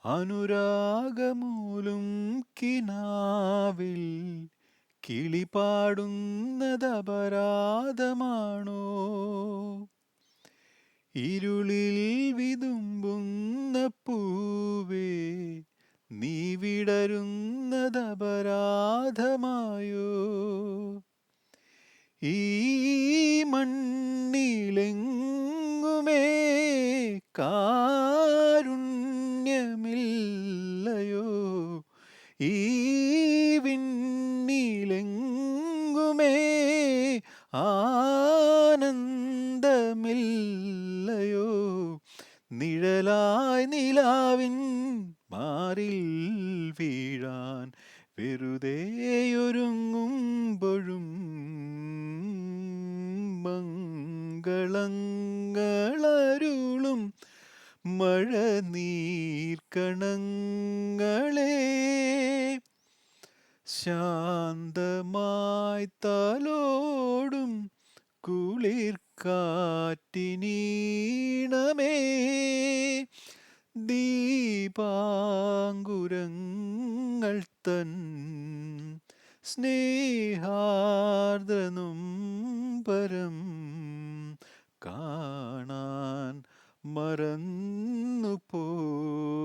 അനുരാഗമൂലും കിനാവിൽ കിളിപാടുന്നതപരാധമാണോ? ഇരുളിൽ വിതുമ്പുന്ന പൂവേ, നീ വിടരുന്നതപരാധമായോ? ഈ മണ്ണിലെങ്ങുമേ കാരുണ്യമില്ലയോ? ഈ വിണ്ണിലെങ്ങുമേ ആനന്ദമില്ലയോ? നിഴലായി നിലാവിൻ മാറിൽ വീഴാൻ വെറുതെയൊരുങ്ങുമ്പോഴും മംഗളങ്ങളരുളും മഴനീർക്കണങ്ങളെ, ശാന്തമായി തലോടും കുളിർ കാറ്റിനീണമേ, ദീപാങ്കുരങ്ങൾ തൻ സ്നേഹാർദ്രനുംബരം കാണാൻ മറന്നു പോയോ?